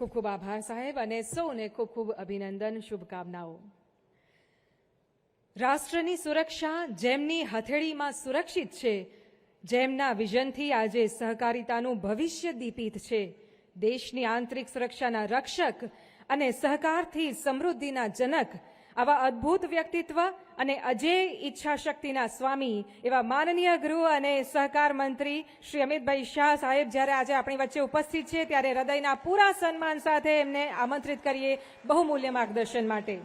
खूब खूब आभार साहेब અને સૌને ખૂબ ખૂબ અભિનંદન શુભકામનાઓ। રાષ્ટ્રની સુરક્ષા જેમની હથેળીમાં સુરક્ષિત છે, જેમના વિઝનથી આજે સહકારિતાનું ભવિષ્ય દીપિત છે, દેશની આંતરિક સુરક્ષાના રક્ષક અને સહકારથી સમૃદ્ધિના જનક આવા અદ્ભુત વ્યક્તિત્વ અને અજેય ઈચ્છાશક્તિના સ્વામી એવા માનનીય ગૃહ અને સહકાર મંત્રી શ્રી અમિતભાઈ શાહ સાહેબ જ્યારે આજે આપણી વચ્ચે ઉપસ્થિત છે, ત્યારે હૃદયના પૂરા સન્માન સાથે એમને આમંત્રિત કરીએ બહુમૂલ્ય માર્ગદર્શન માટે।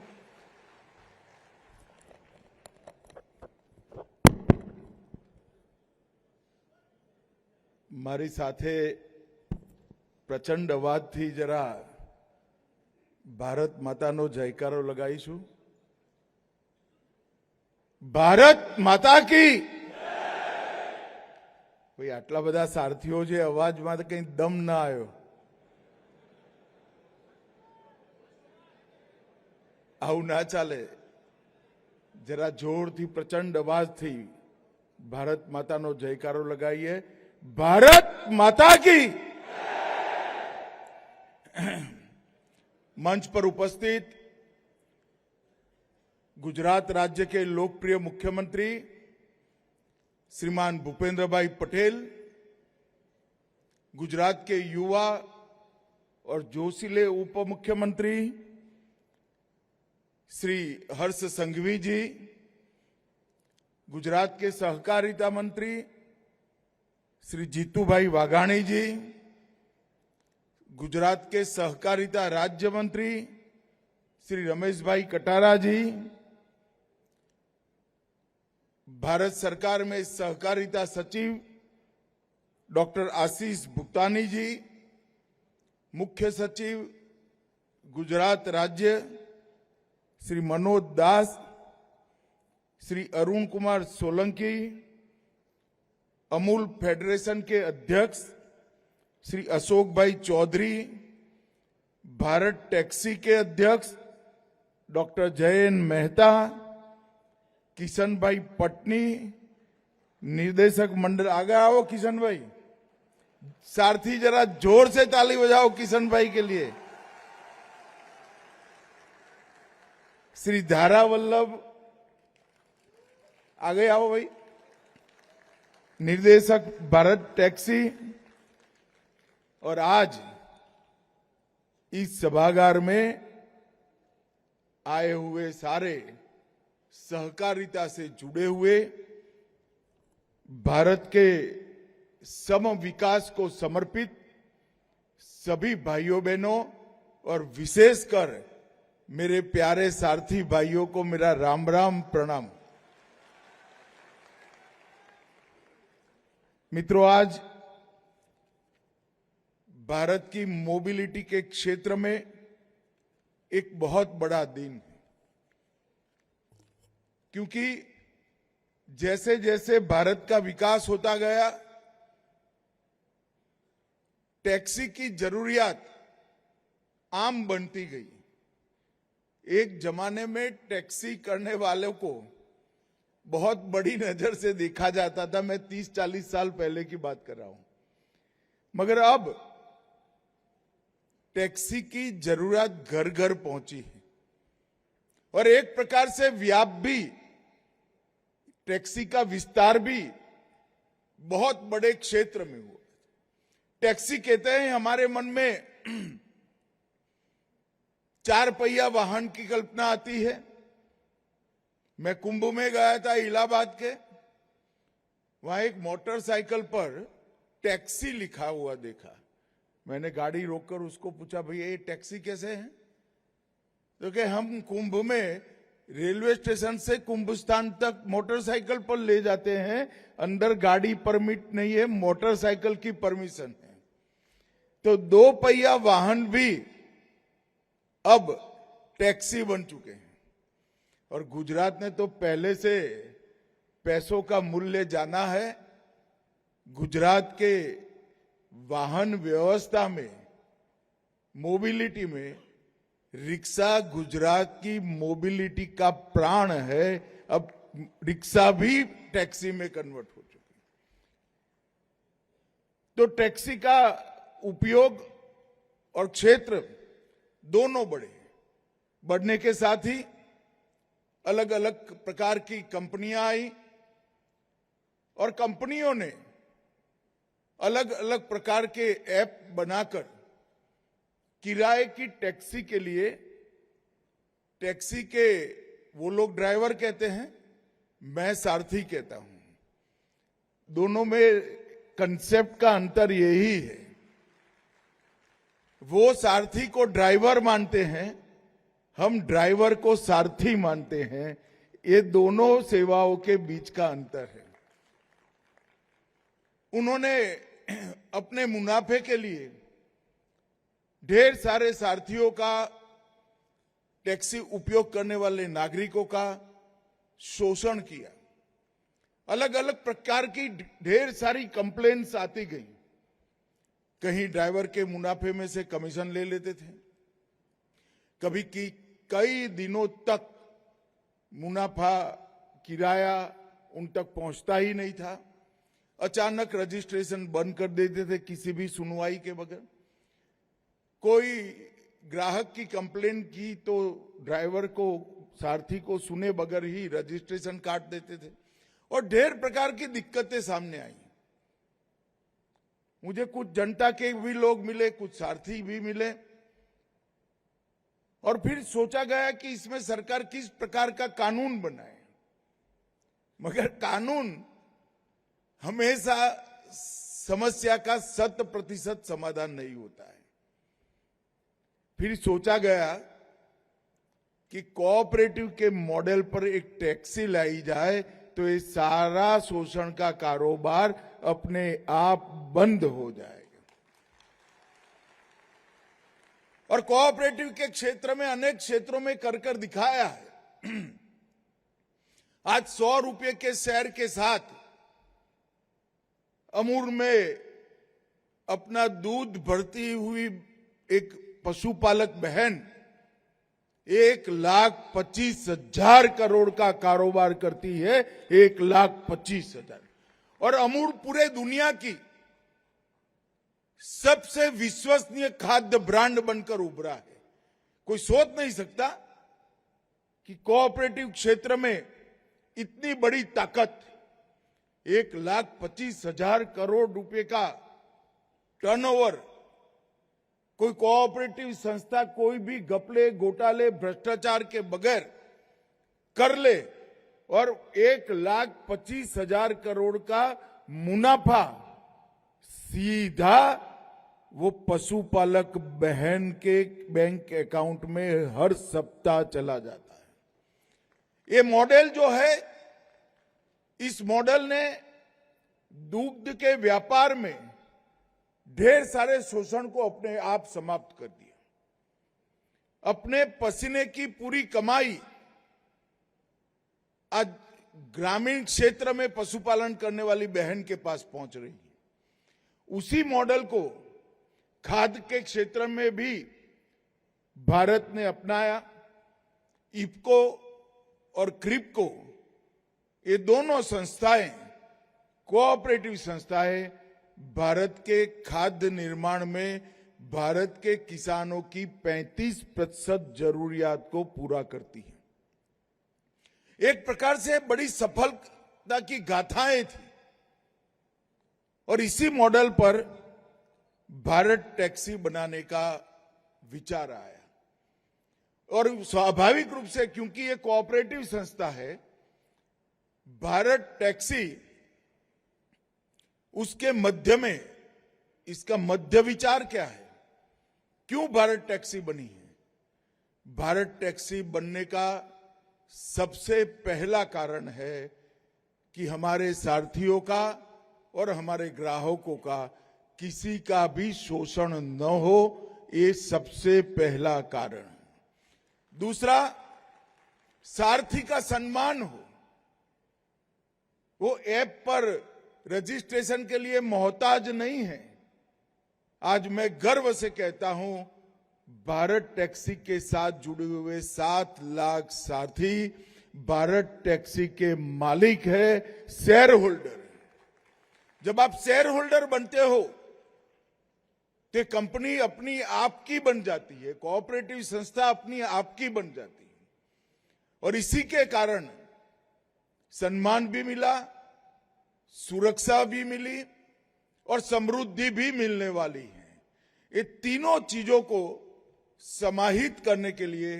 મારી સાથે પ્રચંડ અવાજથી જરા ભારત માતાનો જયકારો લગાવીશું। ભારત માતા की भाई आटला बधा सारथीओ छे, अवाजमां कई दम ना आयो। आવું ना चाले, जरा जोरथी प्रचंड अवाजथी भारत मातानो जयकारो लगाईए। भारत माता की। मंच पर उपस्थित गुजरात राज्य के लोकप्रिय मुख्यमंत्री श्रीमान भूपेंद्र भाई पटेल, गुजरात के युवा और जोशीले उप मुख्यमंत्री श्री हर्ष संघवी जी, गुजरात के सहकारिता मंत्री श्री जीतूभाई वाघाणी जी, गुजरात के सहकारिता राज्य मंत्री श्री रमेश भाई कटारा जी, भारत सरकार में सहकारिता सचिव डॉक्टर आशीष भुक्तानी जी, मुख्य सचिव गुजरात राज्य श्री मनोज दास, श्री अरुण कुमार सोलंकी, अमूल फेडरेशन के अध्यक्ष श्री अशोक भाई चौधरी, भारत टैक्सी के अध्यक्ष डॉक्टर जयन मेहता, किशन भाई पटनी, निर्देशक मंडल। आगे आओ किशन भाई, सारथी जरा जोर से ताली बजाओ किशन भाई के लिए। श्री धारा वल्लभ, आगे आओ भाई, निर्देशक भारत टैक्सी। और आज इस सभागार में आए हुए सारे सहकारिता से जुड़े हुए, भारत के सम विकास को समर्पित सभी भाइयों बहनों और विशेषकर मेरे प्यारे सारथी भाइयों को मेरा राम राम प्रणाम। मित्रों, आज भारत की मोबिलिटी के क्षेत्र में एक बहुत बड़ा दिन है, क्योंकि जैसे जैसे भारत का विकास होता गया, टैक्सी की जरूरियात आम बनती गई। एक जमाने में टैक्सी करने वालों को बहुत बड़ी नजर से देखा जाता था। मैं 30-40 साल पहले की बात कर रहा हूं। मगर अब टैक्सी की जरूरत घर घर पहुंची है और एक प्रकार से व्याप भी, टैक्सी का विस्तार भी बहुत बड़े क्षेत्र में हुआ। टैक्सी कहते हैं, हमारे मन में 4 पहिया वाहन की कल्पना आती है। मैं कुंभ में गया था इलाहाबाद के, वहां एक मोटरसाइकिल पर टैक्सी लिखा हुआ देखा। मैंने गाड़ी रोककर उसको पूछा, भैया ये टैक्सी कैसे है? तो कि हम कुंभ में रेलवे स्टेशन से कुंभ स्थान तक मोटरसाइकिल पर ले जाते हैं, अंदर गाड़ी परमिट नहीं है, मोटरसाइकिल की परमिशन है। तो 2 पहिया वाहन भी अब टैक्सी बन चुके हैं। और गुजरात ने तो पहले से पैसों का मूल्य जाना है। गुजरात के वाहन व्यवस्था में, मोबिलिटी में, रिक्शा गुजरात की मोबिलिटी का प्राण है। अब रिक्शा भी टैक्सी में कन्वर्ट हो चुकी। तो टैक्सी का उपयोग और क्षेत्र दोनों बढ़े। बढ़ने के साथ ही अलग अलग प्रकार की कंपनियां आई और कंपनियों ने अलग अलग प्रकार के ऐप बनाकर किराए की टैक्सी के लिए, टैक्सी के वो लोग ड्राइवर कहते हैं, मैं सारथी कहता हूं, दोनों में कंसेप्ट का अंतर यही है। वो सारथी को ड्राइवर मानते हैं, हम ड्राइवर को सारथी मानते हैं। ये दोनों सेवाओं के बीच का अंतर है। उन्होंने अपने मुनाफे के लिए ढेर सारे सारथियों का, टैक्सी उपयोग करने वाले नागरिकों का शोषण किया। अलग अलग प्रकार की ढेर सारी कंप्लेंट्स आती गई। कहीं ड्राइवर के मुनाफे में से कमीशन ले लेते थे, कभी की कई दिनों तक मुनाफा, किराया उन तक पहुंचता ही नहीं था। अचानक रजिस्ट्रेशन बंद कर देते थे किसी भी सुनवाई के बगैर। कोई ग्राहक की कंप्लेन की तो ड्राइवर को, सारथी को सुने बगैर ही रजिस्ट्रेशन काट देते थे और ढेर प्रकार की दिक्कतें सामने आई। मुझे कुछ जनता के भी लोग मिले, कुछ सारथी भी मिले और फिर सोचा गया कि इसमें सरकार किस प्रकार का कानून बनाए। मगर कानून हमेशा समस्या का 100% समाधान नहीं होता है। फिर सोचा गया कि कोऑपरेटिव के मॉडल पर एक टैक्सी लाई जाए तो ये सारा शोषण का कारोबार अपने आप बंद हो जाएगा। और कोऑपरेटिव के क्षेत्र में अनेक क्षेत्रों में कर दिखाया है। आज 100 रुपए के शेयर के साथ अमूल में अपना दूध भरती हुई एक पशुपालक बहन 1,25,000 करोड़ का कारोबार करती है। 1,25,000। और अमूल पूरे दुनिया की सबसे विश्वसनीय खाद्य ब्रांड बनकर उभरा है। कोई सोच नहीं सकता कि कोऑपरेटिव क्षेत्र में इतनी बड़ी ताकत, 1,25,000 करोड़ रुपए का टर्नओवर, कोई कोऑपरेटिव संस्था कोई भी घपले, घोटाले, भ्रष्टाचार के बगैर कर ले और 1,25,000 करोड़ का मुनाफा सीधा वो पशुपालक बहन के बैंक अकाउंट में हर सप्ताह चला जाता है। ये मॉडल जो है, इस मॉडल ने दूध के व्यापार में ढेर सारे शोषण को अपने आप समाप्त कर दिया। अपने पसीने की पूरी कमाई आज ग्रामीण क्षेत्र में पशुपालन करने वाली बहन के पास पहुंच रही है। उसी मॉडल को खाद्य के क्षेत्र में भी भारत ने अपनाया। इफको और क्रिप्को, ये दोनों संस्थाएं, कोऑपरेटिव संस्थाएं, भारत के खाद्य निर्माण में भारत के किसानों की 35% जरूरियात को पूरा करती है। एक प्रकार से बड़ी सफलता की गाथाएं थी और इसी मॉडल पर भारत टैक्सी बनाने का विचार आया। और स्वाभाविक रूप से, क्योंकि ये कोऑपरेटिव संस्था है, भारत टैक्सी उसके मध्य में, इसका मध्य विचार क्या है, क्यों भारत टैक्सी बनी है? भारत टैक्सी बनने का सबसे पहला कारण है कि हमारे सारथियों का और हमारे ग्राहकों का किसी का भी शोषण न हो, ये सबसे पहला कारण। दूसरा, सारथी का सम्मान हो। वो ऐप पर रजिस्ट्रेशन के लिए मोहताज नहीं है। आज मैं गर्व से कहता हूं, भारत टैक्सी के साथ जुड़े हुए 7 लाख सारथी भारत टैक्सी के मालिक है, शेयर होल्डर। जब आप शेयर होल्डर बनते हो तो कंपनी अपनी आपकी बन जाती है, कोऑपरेटिव संस्था अपनी आपकी बन जाती है, और इसी के कारण सम्मान भी मिला, सुरक्षा भी मिली और समृद्धि भी मिलने वाली है। ये तीनों चीजों को समाहित करने के लिए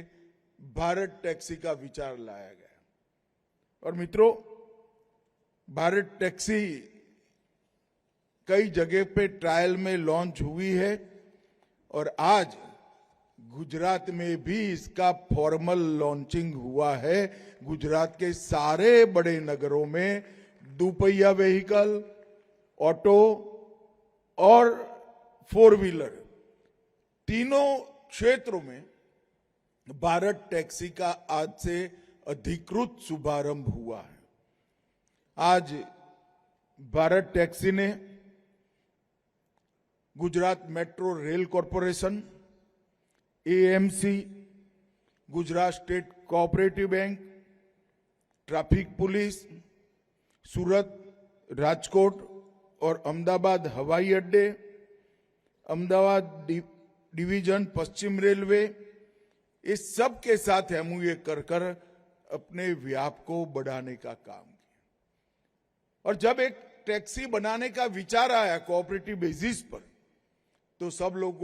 भारत टैक्सी का विचार लाया गया। और मित्रों, भारत टैक्सी कई जगह पे ट्रायल में लॉन्च हुई है और आज गुजरात में भी इसका फॉर्मल लॉन्चिंग हुआ है। गुजरात के सारे बड़े नगरों में दुपहिया व्हीकल, ऑटो और 4 व्हीलर तीनों क्षेत्रों में भारत टैक्सी का आज से अधिकृत शुभारंभ हुआ है। आज भारत टैक्सी ने Gujarat metro rail corporation, AMC, Gujarat state cooperative bank, traffic police, Surat, Rajkot और अहमदाबाद हवाई अड्डे, अहमदाबाद डिवीजन, पश्चिम रेलवे, इस सब के साथ एमओयू कर अपने व्याप को बढ़ाने का काम किया। और जब एक टैक्सी बनाने का विचार आया कोऑपरेटिव बेसिस पर, तो सब लोग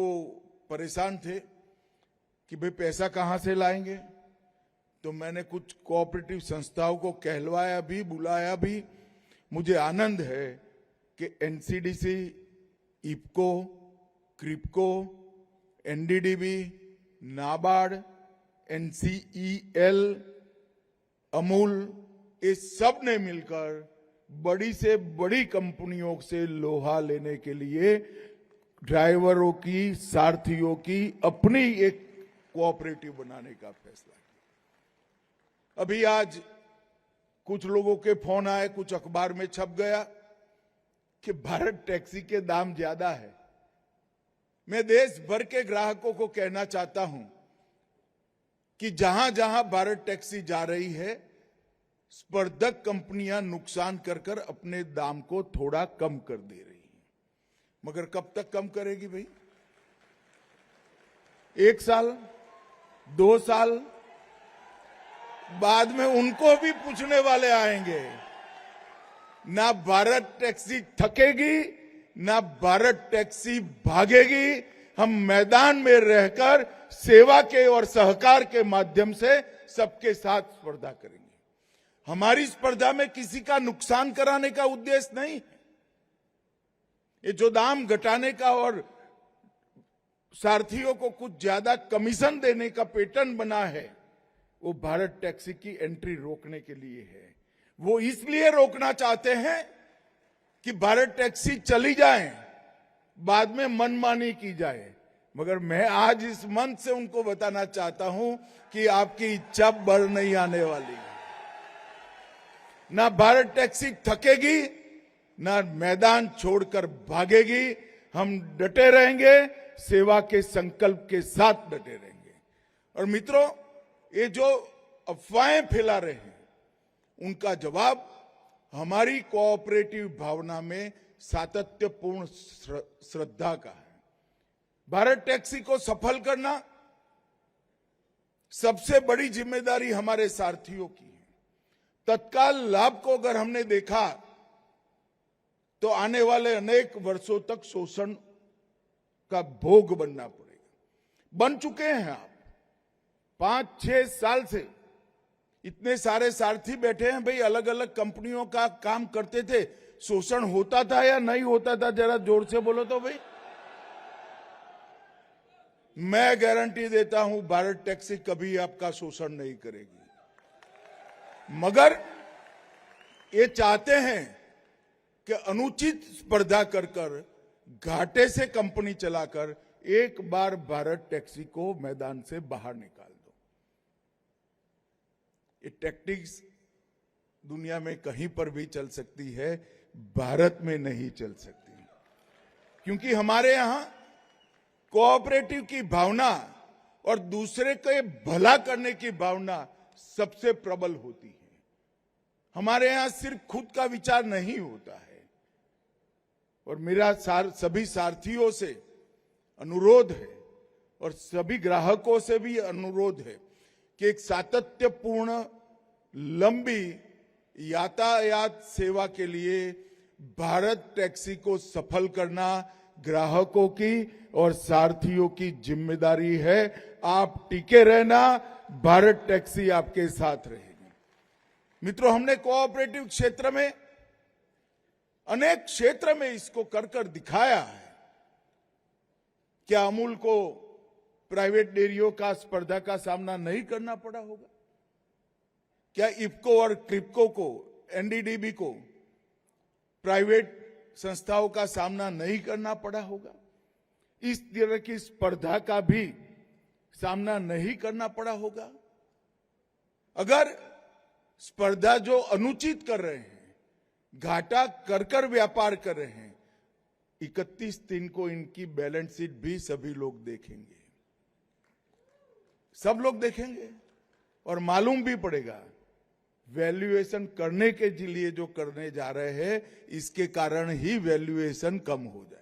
परेशान थे कि भाई पैसा कहां से लाएंगे। तो मैंने कुछ कोऑपरेटिव संस्थाओं को कहलवाया भी, बुलाया भी। मुझे आनंद है कि NCDC, IFFCO, KRIBHCO, NDDB, NABARD, NCEL, Amul, ये सब ने मिलकर बड़ी से बड़ी कंपनियों से लोहा लेने के लिए ड्राइवरों की, सारथियों की अपनी एक कोऑपरेटिव बनाने का फैसला किया। अभी आज कुछ लोगों के फोन आए, कुछ अखबार में छप गया कि भारत टैक्सी के दाम ज्यादा है। मैं देश भर के ग्राहकों को कहना चाहता हूं कि जहां जहां भारत टैक्सी जा रही है, स्पर्धक कंपनियां नुकसान कर अपने दाम को थोड़ा कम कर दे रही हैं। मगर कब तक कम करेगी भाई? 1 साल, 2 साल बाद में उनको भी पूछने वाले आएंगे। ना भारत टैक्सी थकेगी, ना भारत टैक्सी भागेगी। हम मैदान में रहकर सेवा के और सहकार के माध्यम से सबके साथ स्पर्धा करेंगे। हमारी स्पर्धा में किसी का नुकसान कराने का उद्देश्य नहीं है। ये जो दाम घटाने का और सारथियों को कुछ ज्यादा कमीशन देने का पैटर्न बना है, वो भारत टैक्सी की एंट्री रोकने के लिए है। वो इसलिए रोकना चाहते हैं कि भारत टैक्सी चली जाए, बाद में मनमानी की जाए। मगर मैं आज इस मंच से उनको बताना चाहता हूं कि आपकी इच्छा बढ़ नहीं आने वाली है। ना भारत टैक्सी थकेगी, ना मैदान छोड़कर भागेगी। हम डटे रहेंगे, सेवा के संकल्प के साथ डटे रहेंगे। और मित्रों, ये जो अफवाहें फैला रहे हैं, उनका जवाब हमारी कोऑपरेटिव भावना में सातत्यपूर्ण श्रद्धा का है। भारत टैक्सी को सफल करना सबसे बड़ी जिम्मेदारी हमारे सारथियों की है। तत्काल लाभ को अगर हमने देखा तो आने वाले अनेक वर्षों तक शोषण का भोग बनना पड़ेगा। बन चुके हैं आप। 5-6 साल से इतने सारे सारथी बैठे हैं भाई, अलग अलग कंपनियों का काम करते थे। शोषण होता था या नहीं होता था? जरा जोर से बोलो तो भाई। मैं गारंटी देता हूं भारत टैक्सी कभी आपका शोषण नहीं करेगी। मगर ये चाहते हैं कि अनुचित स्पर्धा कर घाटे से कंपनी चलाकर एक बार भारत टैक्सी को मैदान से बाहर निकाल दो। ये टैक्टिक्स दुनिया में कहीं पर भी चल सकती है, भारत में नहीं चल सकती, क्योंकि हमारे यहां कोऑपरेटिव की भावना और दूसरे के भला करने की भावना सबसे प्रबल होती है। हमारे यहां सिर्फ खुद का विचार नहीं होता है। और मेरा सभी सारथियों से अनुरोध है और सभी ग्राहकों से भी अनुरोध है कि एक सातत्यपूर्ण लंबी यातायात सेवा के लिए भारत टैक्सी को सफल करना ग्राहकों की और सारथियों की जिम्मेदारी है। आप टिके रहना, भारत टैक्सी आपके साथ रहेगी। मित्रों, हमने कोऑपरेटिव क्षेत्र में अनेक क्षेत्र में इसको कर दिखाया है। क्या अमूल को प्राइवेट डेयरियों का स्पर्धा का सामना नहीं करना पड़ा होगा? क्या इफको और क्रिप्को को, एनडीडीबी को प्राइवेट संस्थाओं का सामना नहीं करना पड़ा होगा? इस तरह की स्पर्धा का भी सामना नहीं करना पड़ा होगा? अगर स्पर्धा जो अनुचित कर रहे हैं, घाटा कर व्यापार कर रहे हैं, 31/3 को इनकी बैलेंस शीट भी सभी लोग देखेंगे, सब लोग देखेंगे और मालूम भी पड़ेगा वैल्यूएशन करने के लिए जो करने जा रहे हैं, इसके कारण ही वैल्यूएशन कम हो जाए।